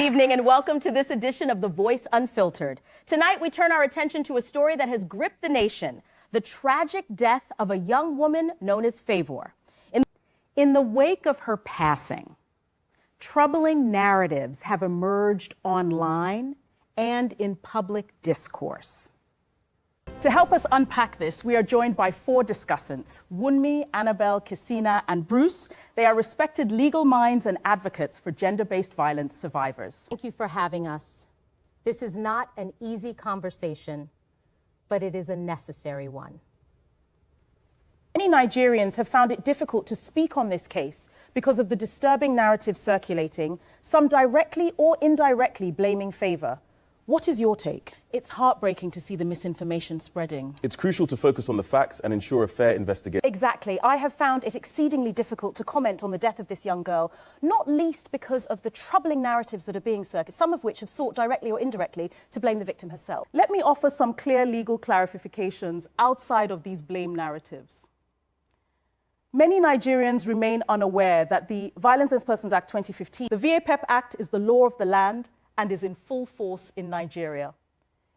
Good evening and welcome to this edition of The Voice Unfiltered. Tonight we turn our attention to a story that has gripped the nation, the tragic death of a young woman known as Favor. In the wake of her passing, troubling narratives have emerged online and in public discourse. To help us unpack this, we are joined by four discussants, Wunmi, Annabelle, Kissina, and Bruce. They are respected legal minds and advocates for gender-based violence survivors. Thank you for having us. This is not an easy conversation, but it is a necessary one. Many Nigerians have found it difficult to speak on this case because of the disturbing narrative circulating, some directly or indirectly blaming Favor. What is your take? It's heartbreaking to see the misinformation spreading. It's crucial to focus on the facts and ensure a fair investigation. Exactly. I have found it exceedingly difficult to comment on the death of this young girl, not least because of the troubling narratives that are being circulated, some of which have sought directly or indirectly to blame the victim herself. Let me offer some clear legal clarifications outside of these blame narratives. Many Nigerians remain unaware that the Violence Against Persons Act 2015, the VAPEP Act, is the law of the land and is in full force in Nigeria.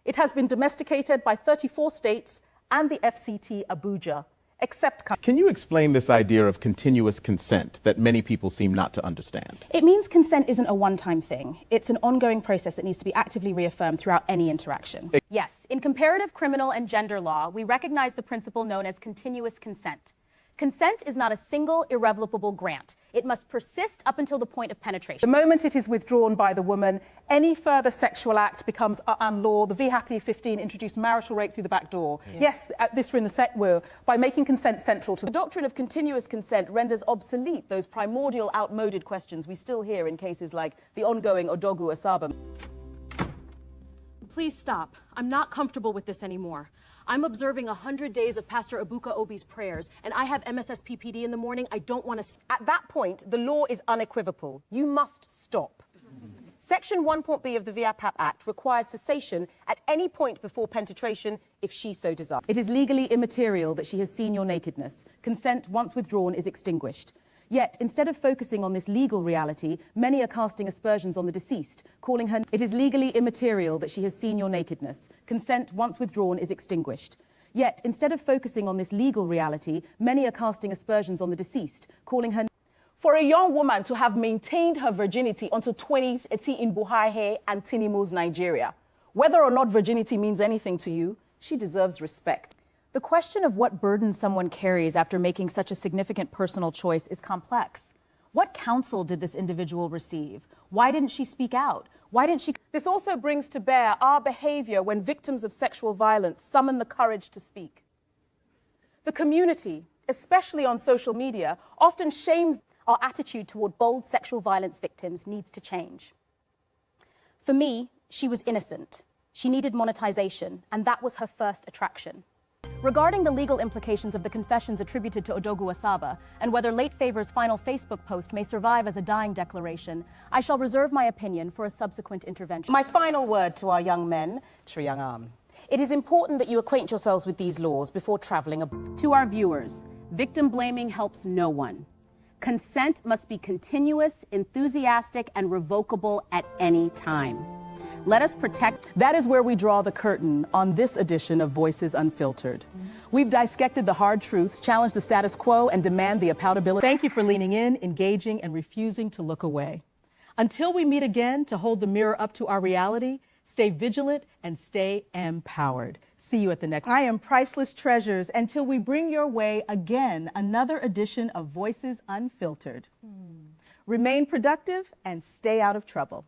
It has been domesticated by 34 states and the FCT Abuja, except... Can you explain this idea of continuous consent that many people seem not to understand? It means consent isn't a one-time thing. It's an ongoing process that needs to be actively reaffirmed throughout any interaction. Yes, in comparative criminal and gender law, we recognize the principle known as continuous consent. Consent is not a single, irrevocable grant. It must persist up until the point of penetration. The moment it is withdrawn by the woman, any further sexual act becomes unlaw. The VHAPD 15 introduced marital rape through the back door. Yes, this we're in the set will, by making consent central to... The doctrine of continuous consent renders obsolete those primordial, outmoded questions we still hear in cases like the ongoing Odogwu Asaba. Please stop. I'm not comfortable with this anymore. I'm observing 100 days of Pastor Abuka Obi's prayers, and I have MSSPPD in the morning. I don't want to... At that point, the law is unequivocal. You must stop. Section 1.b of the VAPAP Act requires cessation at any point before penetration if she so desires. It is legally immaterial that she has seen your nakedness. Consent, once withdrawn, is extinguished. Yet, instead of focusing on this legal reality, many are casting aspersions on the deceased, calling her... It is legally immaterial that she has seen your nakedness. Consent, once withdrawn, is extinguished. Yet, instead of focusing on this legal reality, many are casting aspersions on the deceased, calling her... For a young woman to have maintained her virginity until 2080 in Buhari and Tinubu's Nigeria, whether or not virginity means anything to you, she deserves respect. The question of what burden someone carries after making such a significant personal choice is complex. What counsel did this individual receive? Why didn't she speak out? Why didn't she... This also brings to bear our behavior when victims of sexual violence summon the courage to speak. The community, especially on social media, often shames... Our attitude toward bold sexual violence victims needs to change. For me, she was innocent. She needed monetization, and that was her first attraction. Regarding the legal implications of the confessions attributed to Odogwu Asaba and whether late Favor's final Facebook post may survive as a dying declaration, I shall reserve my opinion for a subsequent intervention. My final word to our young men, it is important that you acquaint yourselves with these laws before traveling abroad. To our viewers, victim blaming helps no one. Consent must be continuous, enthusiastic, and revocable at any time. Let us protect... That is where we draw the curtain on this edition of Voices Unfiltered. We've dissected the hard truths, challenged the status quo, and demand the accountability. Thank you for leaning in, engaging, and refusing to look away. Until we meet again to hold the mirror up to our reality, stay vigilant and stay empowered. See you at the next... I am Priceless Treasures until we bring your way again another edition of Voices Unfiltered. Remain productive and stay out of trouble.